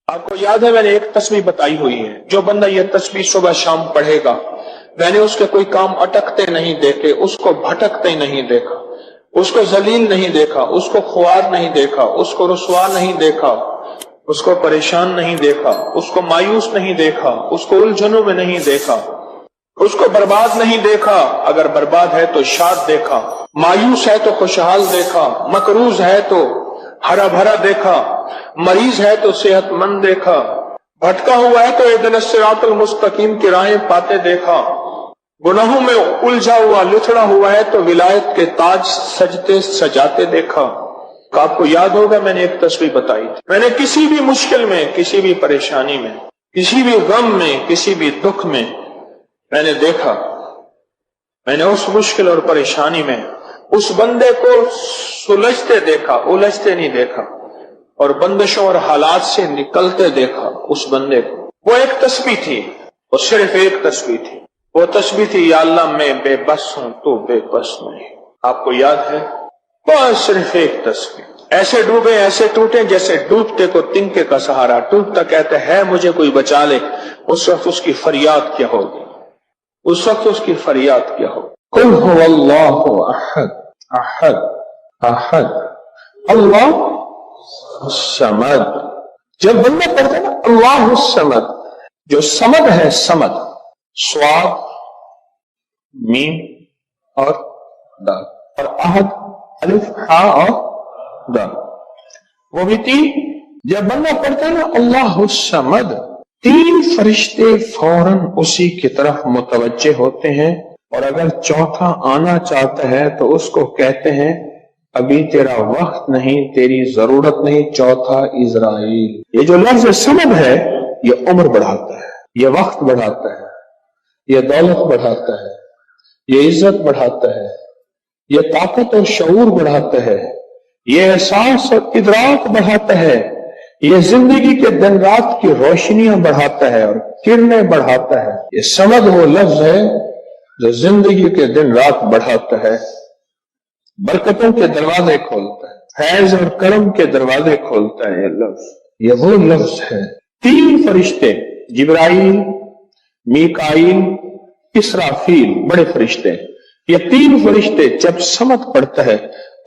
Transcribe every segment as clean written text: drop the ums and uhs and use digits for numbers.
آپ کو یاد ہے میں نے ایک تسبیح بتائی ہوئی ہے، جو بندہ یہ تسبیح صبح شام پڑھے گا، میں نے اس کے کوئی کام اٹکتے نہیں دیکھے، اس کو بھٹکتے نہیں دیکھا، اس کو ذلیل نہیں دیکھا، اس کو خوار نہیں دیکھا، اس کو رسوا نہیں دیکھا، اس کو پریشان نہیں دیکھا، اس کو مایوس نہیں دیکھا، اس کو الجھنوں میں نہیں دیکھا، اس کو برباد نہیں دیکھا، اگر برباد ہے تو شاد دیکھا، مایوس ہے تو خوشحال دیکھا، مقروض ہے تو ہرا بھرا دیکھا، مریض ہے تو صحت مند دیکھا، بھٹکا ہوا ہے تو اہدنا الصراط المستقیم کی راہیں پاتے دیکھا، گناہوں میں الجھا ہوا لتڑا ہوا ہے تو ولایت کے تاج سجتے سجاتے دیکھا۔ آپ کو یاد ہوگا میں نے ایک تسبیح بتائی تھی، میں نے کسی بھی مشکل میں، کسی بھی پریشانی میں، کسی بھی غم میں، کسی بھی دکھ میں میں نے دیکھا، میں نے اس مشکل اور پریشانی میں اس بندے کو سلجھتے دیکھا، الجھتے نہیں دیکھا، اور بندشوں اور حالات سے نکلتے دیکھا اس بندے کو۔ وہ ایک تسبیح تھی، وہ صرف ایک تسبیح تھی، وہ تسبیح تھی یا اللہ میں بے بس ہوں تو بے بس نہیں۔ آپ کو یاد ہے؟ بس صرف ایک تسبیح، ایسے ڈوبے ایسے ٹوٹے جیسے ڈوبتے کو تنکے کا سہارا، ٹوٹتا کہتے ہے مجھے کوئی بچا لے، اس وقت اس کی فریاد کیا ہوگی، اس وقت اس کی فریاد کیا ہوگی؟ قل هو اللہ احد احد احد اللہ الصمد۔ جب بندہ پڑھتا ہے نا اللہ الصمد، جو صمد ہے، صمد صاد میم اور دال، اور احد الف ہا اور دال، وہ بھی تین۔ جب بندہ پڑھتا ہے نا اللہ الصمد، تین فرشتے فوراً اسی کی طرف متوجہ ہوتے ہیں، اور اگر چوتھا آنا چاہتا ہے تو اس کو کہتے ہیں ابھی تیرا وقت نہیں، تیری ضرورت نہیں، چوتھا اسرائیل۔ یہ جو لفظ صمد ہے یہ عمر بڑھاتا ہے، یہ وقت بڑھاتا ہے، یہ دولت بڑھاتا ہے، یہ عزت بڑھاتا ہے، یہ طاقت اور شعور بڑھاتا ہے، یہ احساس اور ادراک بڑھاتا ہے، یہ زندگی کے دن رات کی روشنیاں بڑھاتا ہے اور کرنیں بڑھاتا ہے۔ یہ صمد وہ لفظ ہے جو زندگی کے دن رات بڑھاتا ہے، برکتوں کے دروازے کھولتا ہے، فیض اور کرم کے دروازے کھولتا ہے۔ یہ لفظ، یہ وہ لفظ ہے۔ تین فرشتے، جبرائیل، میکائیل، اسرافیل، بڑے فرشتے، یہ تین فرشتے جب صمد پڑھتا ہے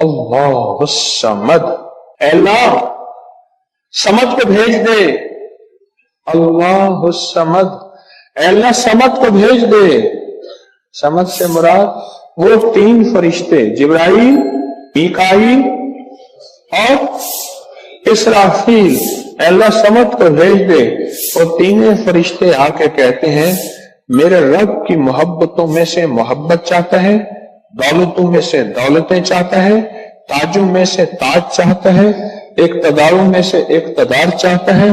اللہ الصمد، اے اللہ صمد کو بھیج دے، اللہ الصمد، اے اللہ صمد کو بھیج دے۔ صمد سے مراد وہ تین فرشتے جبرائیل، میکائیل اور اسرافیل، اے اللہ صمد کو بھیج دے۔ وہ تینوں فرشتے آ کے کہتے ہیں میرے رب کی محبتوں میں سے محبت چاہتا ہے، دولتوں میں سے دولتیں چاہتا ہے، تاجوں میں سے تاج چاہتا ہے، اقتداروں میں سے اقتدار چاہتا ہے،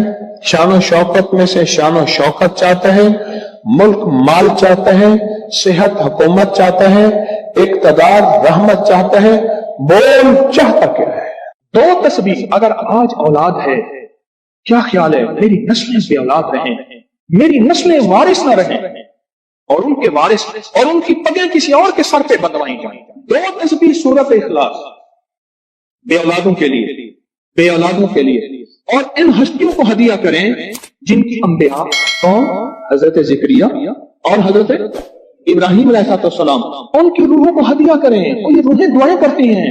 شان و شوکت میں سے شان و شوکت چاہتا ہے، ملک مال چاہتا ہے، صحت حکومت چاہتا ہے، اقتدار رحمت چاہتا ہے۔ بول چاہتا کیا ہے؟ دو تسبیح۔ اگر آج اولاد ہے، کیا خیال ہے میری نسلیں بے اولاد رہیں، میری نسلیں وارث نہ رہیں، اور ان کے وارث اور ان کی پگیں کسی اور کے سر پہ بندوائی جائیں۔ دو تسبیح سورۃ اخلاص، بے اولادوں کے لیے، بے اولادوں کے لیے، اور ان ہستیوں کو ہدیہ کریں جن کی انبیاء کون؟ حضرت زکریا اور حضرت ابراہیم علیہ السلام، ان کی روحوں کو ہدیہ کریں۔ اور یہ روحیں دعائیں کرتی ہیں،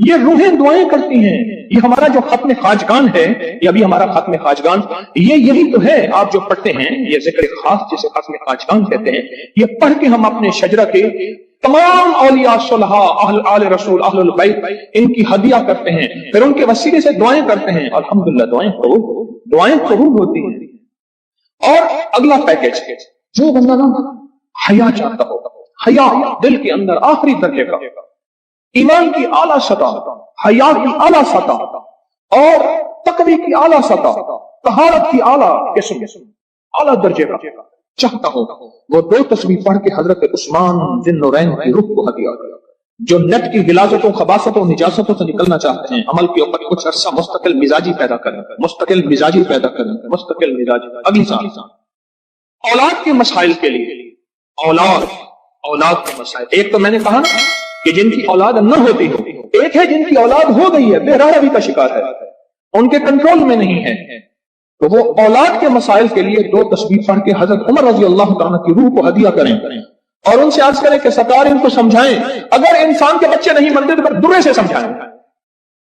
یہ روحیں دعائیں کرتی ہیں۔ یہ ہمارا جو ختم خواجگان ہے، یہ ابھی ہمارا ختم خواجگان، یہ یہی تو ہے آپ جو پڑھتے ہیں، یہ ذکر خاص جسے ختم خواجگان کہتے ہیں۔ یہ پڑھ کے ہم اپنے شجرہ کے تمام اولیاء صلحاء، اہل آل رسول، اہل البیت، ان کی ہدیہ کرتے ہیں، پھر ان کے وسیلے سے دعائیں کرتے ہیں۔ الحمدللہ دعائیں قبول ہوتی ہیں۔ اور اگلا پیکج، جو بندہ نا حیا چاہتا ہو، حیا دل کے اندر آخری درجے کا، ایمان کی اعلیٰ سطح، حیا کی اعلیٰ سطح، اور تقوی کی اعلیٰ سطح، طہارت کی اعلیٰ قسم، اعلیٰ درجے کا چاہتا ہو، وہ دو تسبیح پڑھ کے حضرت عثمان ذی النورین کی روح کو ہدیہ کرے۔ جو نیٹ کی غلاظتوں، خباثتوں، نجاستوں سے نکلنا چاہتے ہیں، عمل کے اوپر کچھ عرصہ مستقل مزاجی پیدا کریں، مستقل مزاجی پیدا کریں، مستقل مزاجی۔ اگلی سال اولاد کے مسائل کے لیے، اولاد کے مسائل، ایک تو میں نے کہا نا کہ جن کی اولاد نہ ہوتی ہو، ایک ہے جن کی اولاد ہو گئی ہے، بے راروی کا شکار ہے، ان کے کنٹرول میں نہیں ہے، تو وہ اولاد کے مسائل کے لیے 2 تسبیح پڑھ کے حضرت عمر رضی اللہ تعالیٰ کی روح کو ہدیہ کریں اور ان سے عرض کریں کہ سرکار ان کو سمجھائیں، اگر انسان کے بچے نہیں بنتے تو پھر درے سے سمجھائیں۔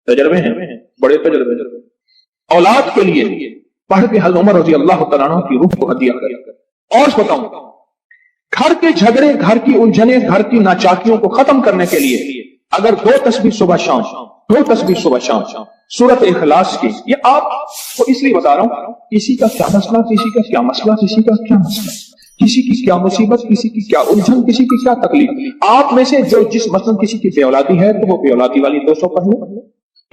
تجربے ہیں، بڑے تجربے اولاد کے لیے پڑھ کے حضرت عمر رضی اللہ تعالیٰ کی روح کو ہدیہ کریں۔ اور بتاؤں، گھر کے جھگڑے، گھر کی الجھنیں، گھر کی ناچاکیوں کو ختم کرنے کے لیے اگر 2 تسبیح صبح شام، 2 تسبیح صبح شام سورت اخلاص کی، یہ آپ کو اس لیے بتا رہا ہوں، کسی کا کیا مسئلہ، کسی کا کیا مسئلہ، کسی کا کیا مسئلہ، کسی کی کیا مصیبت، کسی کی کیا الجھن، کسی کی کیا تکلیف، آپ میں سے جو جس مثلا کسی کی بے اولادی ہے تو وہ بے اولادی والی 200 پڑھ لیں،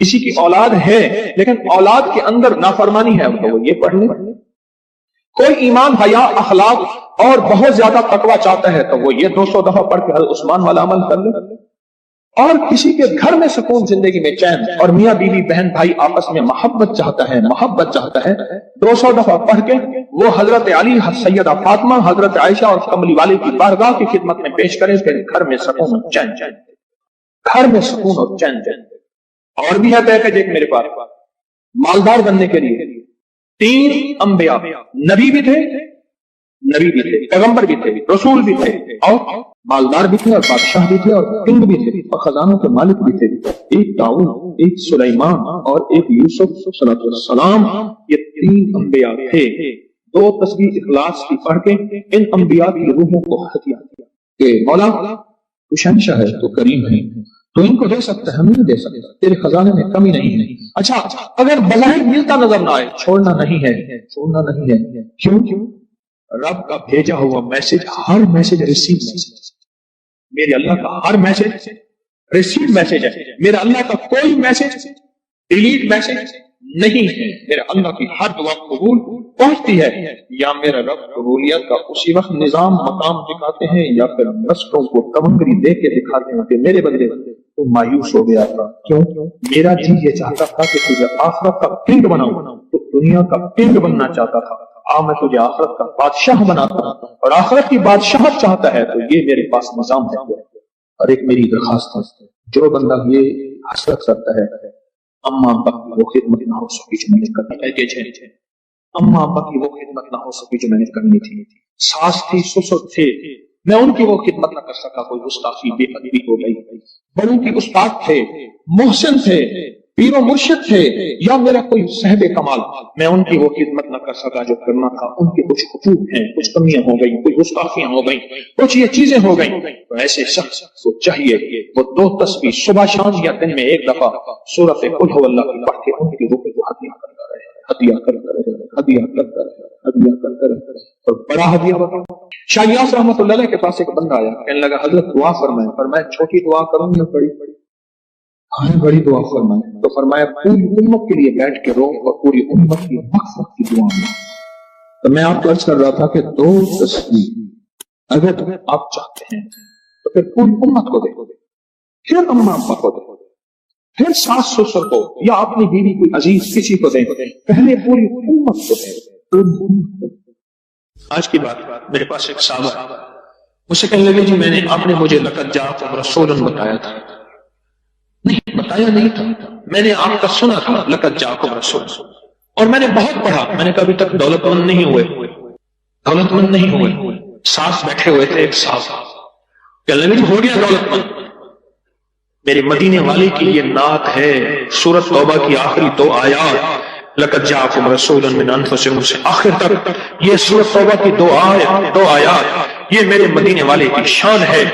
کسی کی اولاد ہے لیکن اولاد کے اندر نافرمانی ہے تو وہ یہ پڑھ لیں، کوئی ایمان، حیا، اخلاق اور بہت زیادہ تقوی چاہتا ہے تو وہ یہ 200 دفعہ پڑھ کے حضرت عثمان والا عمل کر لے، اور کسی کے گھر میں سکون، زندگی میں چین، اور میاں بیوی بہن بھائی آپس میں محبت چاہتا ہے 200 دفعہ پڑھ کے وہ حضرت علی، سیدہ فاطمہ، حضرت عائشہ اور کملی والے کی بارگاہ کی خدمت میں پیش کرے، پھر گھر میں سکون اور چین، گھر میں سکون اور چین۔ اور بھی ہے پیکج ایک میرے پاس، مالدار بننے کے لیے 3 انبیاء، نبی بھی تھے، پیغمبر بھی تھے، رسول بھی تھے، اور مالدار بھی تھے، اور بادشاہ بھی تھے، اور کنگ بھی تھے، اور خزانوں کے مالک بھی تھے، ایک داؤد، ایک سلیمان اور ایک یوسف صلی اللہ علیہ وسلم، یہ 3 انبیاء تھے۔ 2 تسبیح اخلاص کی پڑھ کے ان انبیاء کی روحوں کو ہدیہ کیا کہ مولا تو شہنشاہ ہے، تو کریم ہے، تو ان کو دے سکتا ہے، ہم نہیں دے سکتا، تیرے خزانے میں کمی نہیں ہے۔ اچھا، اگر بظاہر ملتا نظر نہ آئے، چھوڑنا نہیں ہے، کیوں؟ رب کا بھیجا ہوا میسج، ہر میسج ریسیو میسج، میرے اللہ کا ہر میسج ریسیو میسج ہے، میرا اللہ کا کوئی میسج ڈیلیٹ میسج نہیں ہے، میرا اللہ کی ہر دعا قبول پہنچتی ہے، یا میرا رب قبولیت کا اسی وقت نظام مقام دکھاتے ہیں، یا پھر رسٹوں کو تمنگری دے کے دکھاتے ہیں کہ میرے بندے تو مایوس ہو گیا تھا، کیوں؟ میرا جی یہ چاہتا تھا کہ تجھے آخرت کا کنگ بناؤں، تو دنیا کا کنگ بننا چاہتا تھا، میں تجھے آخرت کا بادشاہ بناتا ہوں، اور آخرت کی بادشاہت چاہتا ہے تو یہ میرے پاس نظام ہے۔ اور ایک میری درخواست ہے، جو بندہ یہ حسرت کرتا ہے اما ابا کی وہ خدمت نہ ہو سکی جو میں نے کرنی تھی، اما ابا کی وہ خدمت نہ ہو سکی جو میں نے کرنی تھی، ساس تھی، سسر تھے، میں ان کی وہ خدمت نہ کر سکا، کوئی گستاخی، بے ادبی ہو گئی، بڑوں کے استاد تھے، محسن تھے، پیر و مرشد تھے، یا میرا کوئی صاحب کمال، میں ان کی وہ خدمت نہ کر سکا جو کرنا تھا، ان کے کچھ حقوق ہیں، کچھ کمیاں ہو گئی، کچھ گستاخیاں ہو گئی، کچھ یہ چیزیں ہو گئی، تو ایسے شخص کو چاہیے وہ 2 تسبیح صبح شام یا دن میں 1 دفعہ سورۃ قل هو اللہ کی پڑھ کے ان کی روح کو ہدیہ کرتا رہے، ہدیہ کرتا رہے، اور بڑا ہدیہ بتاؤ۔ شاہ یاس رحمۃ اللہ علیہ کے پاس ایک بندہ آیا، کہنے لگا حضرت دعا فرمائیں، فرمایا چھوٹی دعا کروں یا بڑی دعا فرمائیں؟ تو فرمایا پوری امت کے لیے بیٹھ کے رو اور پوری امت کی مغفرت کی دعا میں۔ تو میں آپ کو عرض کر رہا تھا کہ 2 تسبیح اگر آپ چاہتے ہیں تو پھر پوری امت کو دے، پھر اما ابا کو دے، پھر ساس سسر کو، یا اپنی بیوی کوئی عزیز کسی کو دیں، پہلے پوری امت کو دیں۔ آج کی بات، میرے پاس ایک صحابہ مجھ سے کہنے لگے جی آپ نے مجھے لقد جاءکم رسول بتایا تھا، نہیں بتایا نہیں تھا، میں نے آپ کا سنا تھا لقد جاءکم رسول، اور میں نے بہت پڑھا، میں نے کبھی تک دولت مند نہیں ہوئے، ساتھ بیٹھے ہوئے تھے ایک صاحب، کہنے لگے ہو گیا دولت مند، میرے مدینے والے کی یہ نعت ہے، سورۃ توبہ کی آخری 2 آیات، لقد جاءکم رسول من انفسکم سے آخر تک، یہ سورۃ توبہ کی 2 آیات، یہ میرے مدینے والے کی شان ہے۔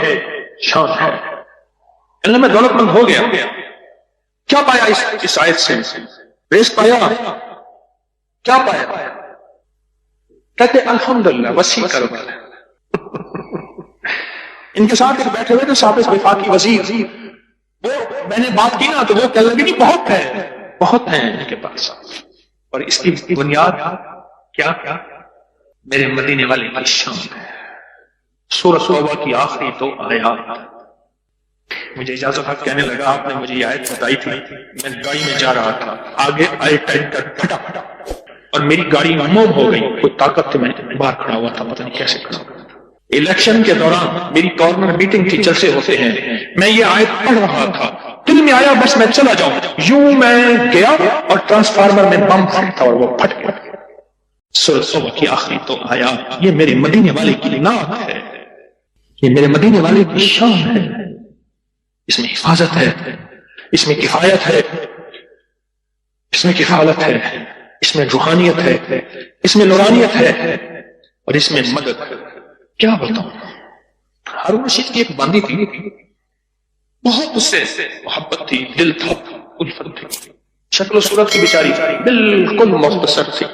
اللہ میں دولت مند ہو گیا، کیا پایا اس آیت سے؟ رزق پایا، کیا پایا؟ کہتے الحمدللہ وسیع کرو۔ ان کے ساتھ بیٹھے ہوئے تھے صاحب وفاقی وزیر، وہ میں نے بات کی نا تو وہ کہنے لگے بہت ہیں ان کے پاس، اور اس کی بنیاد کیا؟ میرے مدینے والے کی شان ہے۔ سورۃ توبہ کی آخری 2 آیات۔ مجھے اجازت حق کہنے لگا آپ نے مجھے یہ آیت بتائی تھی، میں گاڑی میں جا رہا تھا، آگے آئے ٹائپ کر پھٹا اور میری گاڑی موم ہو گئی، کوئی طاقت تھی، میں باہر کھڑا ہوا تھا، پتہ نہیں کیسے کھڑا ہوا۔ الیکشن کے دوران میری کارنر میٹنگ کی، جلسے ہوتے ہیں، میں یہ آیت پڑھ رہا تھا، دل میں آیا بس میں چلا جاؤں، یوں میں گیا اور ٹرانسفارمر میں بم تھا اور وہ پھٹ گیا۔ سورۃ توبہ کی آخری تو آیات، یہ میرے مدینے والے کی نعت ہے، یہ میرے مدینے والے کی شان ہے، اس میں حفاظت ہے، اس میں کفایت ہے، اس میں کفالت ہے، اس میں روحانیت ہے، اس میں نورانیت ہے، اور اس میں مدد۔ کیا بتاؤں، ہارون رشید کی ایک باندی تھی، بہت اس سے محبت تھی، دل تھا، الفت تھی، شکل و صورت کی بیچاری بالکل مختصر تھی۔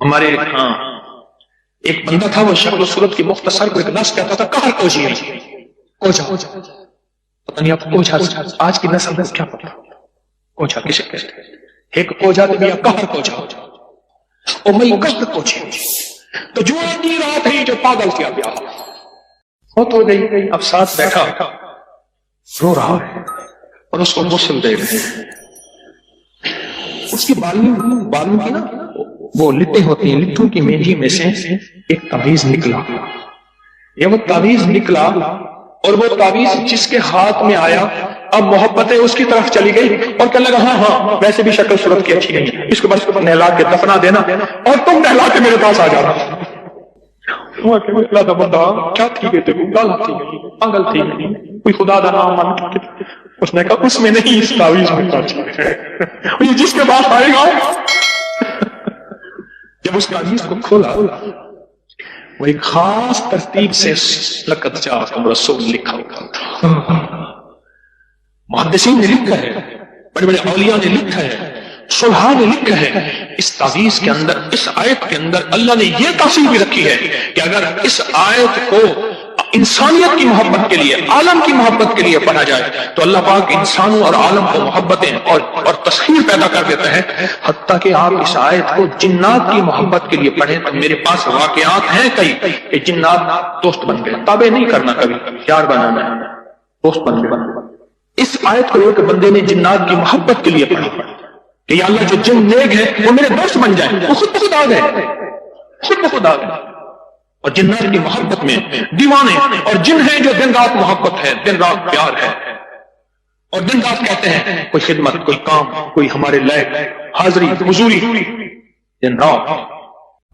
ہمارے ہاں ایک بندہ تھا، وہ شکل و صورت کی مختصر کو ایک لفظ کہتا تھا، کہر کوجی، کوجا، پتہ نہیں آپ کوجا آج کی نسل کو کیا پتا کوجا کسے کہتے ہیں؟ ایک کوجا تو بیا کہر کوجا، او میں کہر کوجی، تو جو آدھی رات ہے جو پاگل کیا گیا، بہت ہو گئی، اب ساتھ بیٹھا رو رہا ہے اور اس کو غسل دے رہے ہیں، اس کی بالوں کی نا وہ لٹیں ہوتی ہیں، لٹوں کی مینجی میں سے ایک تعویذ نکلا، یہ وہ تعویذ نکلا، اور وہ تعویذ جس کے ہاتھ میں آیا اب محبتیں اس کی طرف چلی گئی اور کہنے لگا ہاں ویسے بھی شکل صورت کی اچھی نہیں ہے، اس کو بس نہلا کے دفنا دینا اور تم نہلا کے میرے پاس آ جانا۔ بندہ کیا تھی گئی تھی، گالا تھی گئی، پاگل تھی گئی، کوئی خدا دا نام مان، اس نے کہا اس میں نہیں، اس تعویذ میں یہ جس کے پاس آئے گا۔ جب اس تعویذ کو کھولا، وہ ایک خاص ترتیب سے لقد جاءکم رسول لکھا ہوا تھا۔ محدثین نے لکھا ہے، بڑے بڑے اولیاء نے لکھا ہے، صلحاء نے لکھا ہے، اس تعویذ کے اندر، اس آیت کے اندر اللہ نے یہ تاثیر بھی رکھی ہے کہ اگر اس آیت کو انسانیت کی محبت کے لیے، عالم کی محبت کے لیے پڑھا جائے تو اللہ پاک انسانوں اور عالم کو محبتیں اور تسخیر پیدا کر دیتا ہے، حتیٰ کہ آپ اس آیت کو جنات کی محبت کے لیے پڑھیں تو میرے پاس واقعات ہیں کئی کہ جنات دوست بن گئے، تابع نہیں کرنا، کبھی یار بنانا ہے، دوست بن گئے۔ اس آیت کو ایک بندے نے جنات کی محبت کے لیے پڑھا کہ یا اللہ جو جن نیک ہے وہ میرے دوست بن جائیں، وہ خود بخود آ گئے، خود بخود آ گئے، اور جنات کی محبت میں دیوانے، اور جن ہیں جو دن رات محبت ہے، دن رات پیار ہے، اور دن رات کہتے ہیں کوئی خدمت، کوئی کام، کوئی ہمارے لائق حاضری حضوری، دن رات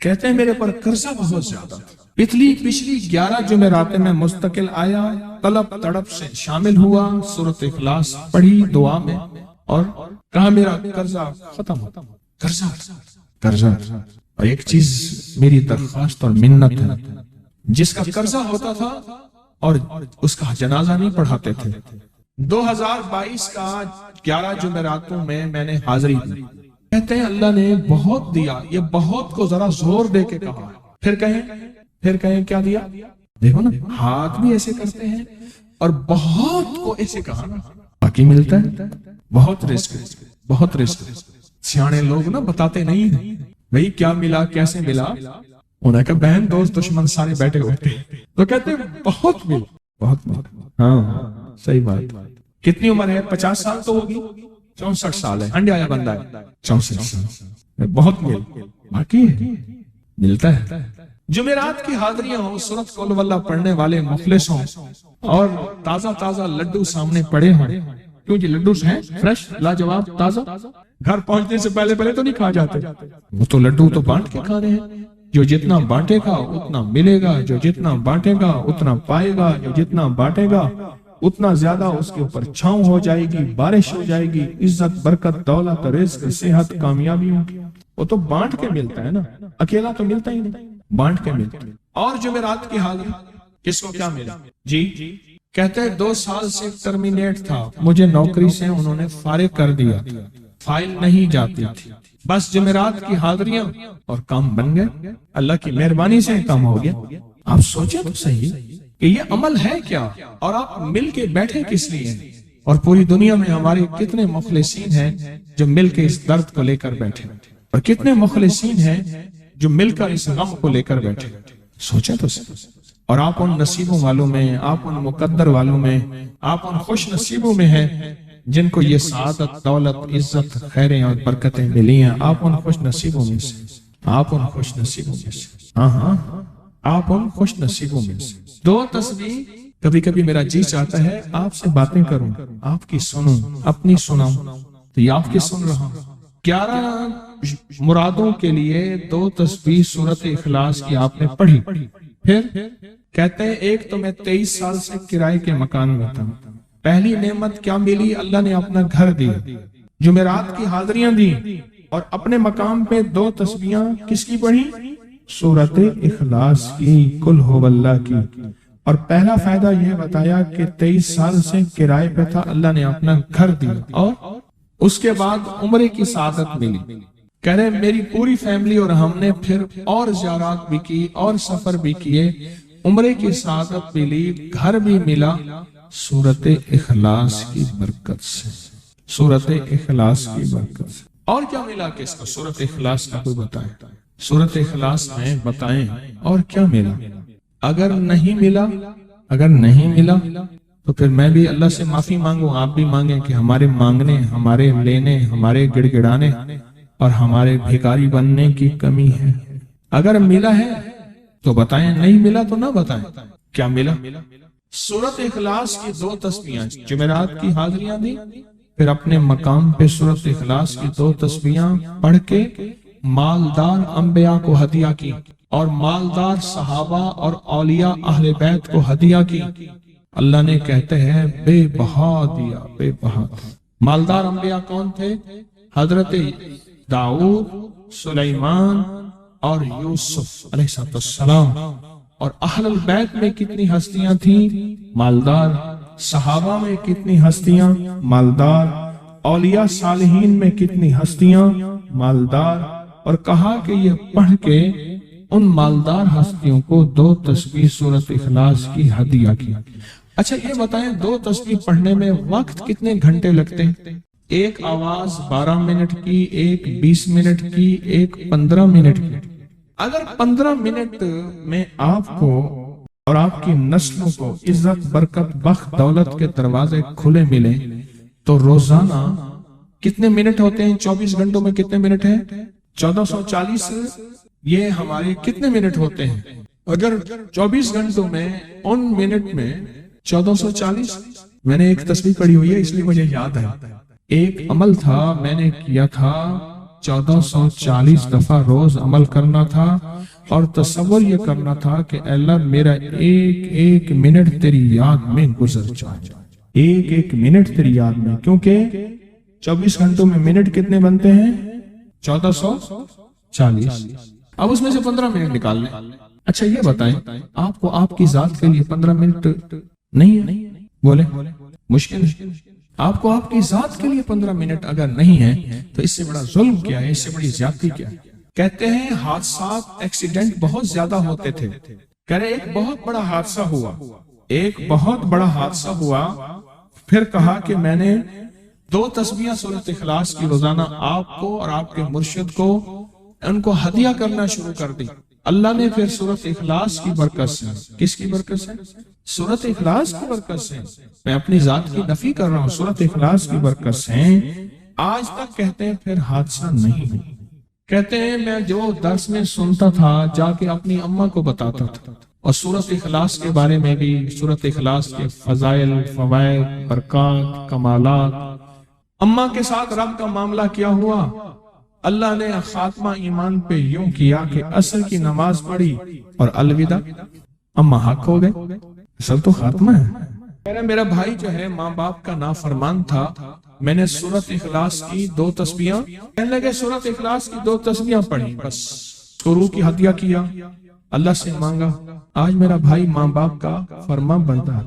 کہتے ہیں میرے پر قرضہ بہت زیادہ، پچھلی 11 جمعرات میں مستقل آیا، طلب تڑپ سے شامل ہوا، سورۃ اخلاص پڑھی دعا میں، اور کہا میرا قرضہ ختم ہوتا، قرضہ۔ اور ایک چیز میری درخواست اور منت ہے، جس کا قرضہ ہوتا تھا اور اس کا جنازہ نہیں پڑھاتے تھے، 2022 کا 11 جمعراتوں میں نے حاضری دی، کہتے ہیں اللہ نے بہت دیا، یہ بہت کو ذرا زور دے کے کہا، پھر کہیں کیا دیا، دیکھو نا ہاتھ بھی ایسے کرتے ہیں، اور بہت کو ایسے کہا، باقی ملتا ہے، بہت رزق، سیانے لوگ نا بتاتے نہیں ہیں بھئی کیا ملا، کیسے ملا، انہیں کہا بہن دوست دشمن سارے بیٹھے ہوتے تو کہتے بہت ملا، بہت، ہاں صحیح بات۔ کتنی عمر ہے؟ 50 سال تو ہوگی، 64 سال ہے، انڈے آیا بندہ ہے، 64 سال، بہت مل، باقی ملتا ہے۔ جمعرات کی حاضریاں ہوں، سورۃ قل واللہ پڑھنے والے مخلص ہوں، اور تازہ لڈو سامنے پڑے ہوں، کیوں جی لڈو ہیں فریش لاجواب تازہ، گھر پہنچنے سے پہلے تو نہیں کھا جاتے، وہ تو لڈو تو بانٹ کے کھانے ہیں، جو جتنا بانٹے گا اتنا ملے گا، جو جتنا بانٹے گا اتنا پائے گا، جو جتنا بانٹے گا اتنا زیادہ اس کے اوپر چھاؤں ہو جائے گی، بارش ہو جائے گی، عزت، برکت، دولت، رزق، صحت، کامیابی ہوگی، وہ تو بانٹ کے ملتا ہے نا، اکیلا تو ملتا ہی نہیں، بانٹ کے ملتا ہے۔ اور جمعرات کی حاضری کس کو کیا ملا جی؟ کہتے ہیں 2 سال سے ٹرمینیٹ تھا، مجھے نوکری سے انہوں نے فارغ کر دیا، فائل نہیں جاتی تھی، بس جمعرات کی حاضریاں اور کام بن گئے، اللہ کی مہربانی سے کام ہو گیا۔ آپ سوچیں تو صحیح کہ یہ عمل ہے کیا، اور آپ مل کے بیٹھے کس لیے، اور پوری دنیا میں ہمارے کتنے مخلصین ہیں جو مل کے اس درد کو لے کر بیٹھے، اور کتنے مخلصین ہیں جو مل کر اس غم کو لے کر بیٹھے، سوچیں تو صحیح۔ اور آپ ان نصیبوں والوں میں، آپ ان مقدر والوں میں، آپ ان خوش نصیبوں میں ہیں جن کو یہ سعادت، دولت، عزت، خیریں اور برکتیں ملی ہیں، آپ ان خوش نصیبوں میں سے، آپ ان خوش نصیبوں میں سے، ہاں آپ ان خوش نصیبوں میں سے۔ 2 تسبیح، کبھی کبھی میرا جی چاہتا ہے آپ سے باتیں کروں، آپ کی سنوں، اپنی سناؤں، تو یہ آپ کی سن رہا ہوں۔ 11 مرادوں کے لیے 2 تسبیح سورت اخلاص کی آپ نے پڑھی. پھر کہتے ہیں ایک تو میں 23 سال سے کرائے کے مکان میں تھا. پہلی نعمت کیا ملی؟ اللہ نے اپنا گھر دیا، جمعرات کی حاضریاں دی، اور اپنے مقام پہ 2 تسبیحاں کس کی پڑھی؟ سورت اخلاص کی، قل هو اللہ کی. اور پہلا فائدہ یہ بتایا کہ 23 سال سے کرائے پہ تھا، اللہ نے اپنا گھر دیا. اور اس کے بعد عمرے کی سعادت ملی. کہہ رہے میری پوری فیملی اور ہم نے پھر اور زیارات بھی کی اور سفر بھی کیے، عمرے کی سعادت بھی لی، گھر بھی ملا، سورت اخلاص کی برکت سے. سورت اخلاص کی برکت سے. اور کیا ملا کس کو؟ سورت اخلاص کا کوئی بتائے، سورت اخلاص میں بتائیں اور کیا ملا. اگر نہیں ملا تو پھر میں بھی اللہ سے معافی مانگوں، آپ بھی مانگیں کہ ہمارے مانگنے، ہمارے لینے، ہمارے گڑ گڑانے اور ہمارے بھیکاری بننے کی کمی ہے. اگر ملا ہے تو بتائیں، نہیں ملا تو نہ بتائیں. کیا ملا؟ سورت اخلاص کی 2 تسبیحاں، جمعرات کی حاضریاں دی، پھر اپنے مقام پہ سورت اخلاص کی 2 تسبیحاں پڑھ کے مالدار انبیاء کو ہدیہ کی، اور مالدار صحابہ اور اولیاء اہل بیت کو ہدیہ کی. اللہ نے کہتے ہیں بے بہا دیا، بے بہا. مالدار انبیاء کون تھے؟ حضرت داؤد، سلیمان اور یوسف علیہ السلام. اور اہل البیت میں کتنی ہستیاں تھیں؟ مالدار. صحابہ میں کتنی ہستیاں؟ مالدار. اولیاء صالحین میں کتنی ہستیاں؟ مالدار. اور کہا کہ یہ پڑھ کے ان مالدار ہستیوں کو 2 تسبیح سورت اخلاص کی ہدیہ کی. اچھا یہ بتائیں 2 تسبیح پڑھنے میں وقت کتنے گھنٹے لگتے ہیں؟ ایک آواز 12 منٹ کی، ایک 20 منٹ کی، ایک 15 منٹ کی. اگر 15 منٹ میں آپ کو اور آپ کی نسلوں کو عزت، برکت، بخت، دولت کے دروازے کھلے ملے تو روزانہ کتنے منٹ ہوتے ہیں؟ 24 گھنٹوں میں کتنے منٹ ہیں؟ 1440. یہ ہمارے کتنے منٹ ہوتے ہیں؟ اگر 24 گھنٹوں میں ان منٹ میں 1440. میں نے ایک تسبیح پڑھی ہوئی ہے اس لیے مجھے یاد ہے. ایک عمل تھا میں نے کیا تھا، 1440 دفعہ روز عمل کرنا تھا، اور تصور یہ کرنا تھا کہ اے اللہ میرا ایک ایک منٹ تیری یاد میں گزر جائے. ایک ایک منٹ تیری یاد میں، کیونکہ 24 گھنٹوں میں منٹ کتنے بنتے ہیں؟ 1440. اب اس میں سے 15 منٹ نکال لیں. اچھا یہ بتائیں آپ کو آپ کی ذات کے لیے 15 منٹ نہیں ہے؟ بولے مشکل ہے. آپ کو آپ کی ذات کے لیے 15 منٹ اگر نہیں ہے تو اس سے بڑا ظلم کیا ہے، اس سے بڑی زیادتی کیا ہے؟ کہتے ہیں حادثات، ایکسیڈنٹ بہت زیادہ ہوتے تھے. کہہ رہے ایک بہت بڑا حادثہ ہوا، ایک بہت بڑا حادثہ ہوا. پھر کہا کہ میں نے 2 تسبیحاں سورت اخلاص کی روزانہ آپ کو اور آپ کے مرشد کو ان کو ہدیہ کرنا شروع کر دی. اللہ نے پھر سورت اخلاص کی برکت سے، کس کی برکت سے؟ سورت اخلاص کی برکت سے. میں اپنی ذات کی نفی کر رہا ہوں، سورت اخلاص کی برکت سے آج تک کہتے ہیں پھر حادثہ نہیں. کہتے ہیں میں جو درس میں سنتا تھا جا کے اپنی اماں کو بتاتا تھا، اور سورت اخلاص کے بارے میں بھی، سورت اخلاص کے فضائل، فوائد، برکات، کمالات. اماں کے ساتھ رب کا معاملہ کیا ہوا؟ اللہ نے خاتمہ ایمان پہ یوں کیا کہ عصر کی نماز پڑھی اور الوداع. اماں حق ہو گئے. اصل تو خاتمہ ہے. میرا بھائی جو ہے ماں باپ کا نافرمان تھا، میں نے سورت اخلاص کی 2 تسبیحاں، کہنے لگے سورت اخلاص کی 2 تسبیحاں پڑھی، بس شروع کی ہدیہ کیا، اللہ سے مانگا. آج میرا بھائی ماں باپ کا فرما بردار.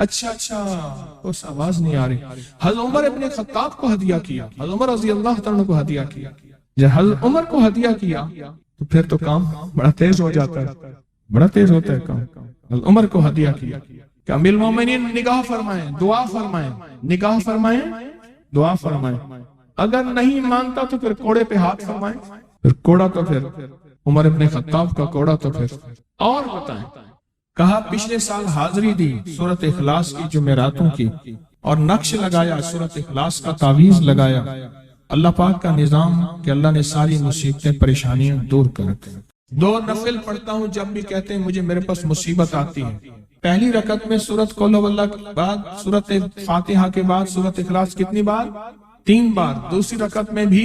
اچھا اس آواز نہیں آ رہی. حضرت عمر ابن خطاب کو ہدیہ کیا، حضرت عمر رضی اللہ تعالیٰ کو ہدیہ کیا. جب حضرت عمر کو ہدیہ کیا تو پھر تو کام بڑا تیز ہو جاتا ہے، بڑا تیز ہوتا ہے کام. حضرت عمر کو ہدیہ کیا کہ امیر المومنین نگاہ فرمائیں، دعا فرمائیں، نگاہ فرمائیں، دعا فرمائیں. اگر نہیں مانتا تو پھر کوڑے پہ ہاتھ فرمائیں. پھر کوڑا تو پھر عمر ابن خطاب کا کوڑا تو پھر اور بتائیں. کہا پچھلے سال حاضری دی سورت اخلاص کی جمعراتوں کی، اور نقش لگایا سورت اخلاص کا، تعویذ لگایا. اللہ پاک کا نظام کہ اللہ نے ساری مصیبتیں، پریشانیاں دور کر دی. 2 نفل پڑھتا ہوں جب بھی کہتے ہیں مجھے میرے پاس مصیبت آتی ہے. پہلی رکعت میں سورت قل هو اللہ کے بعد سورت فاتحہ کے بعد سورت اخلاص کتنی بار؟ 3 بار. دوسری رکعت میں بھی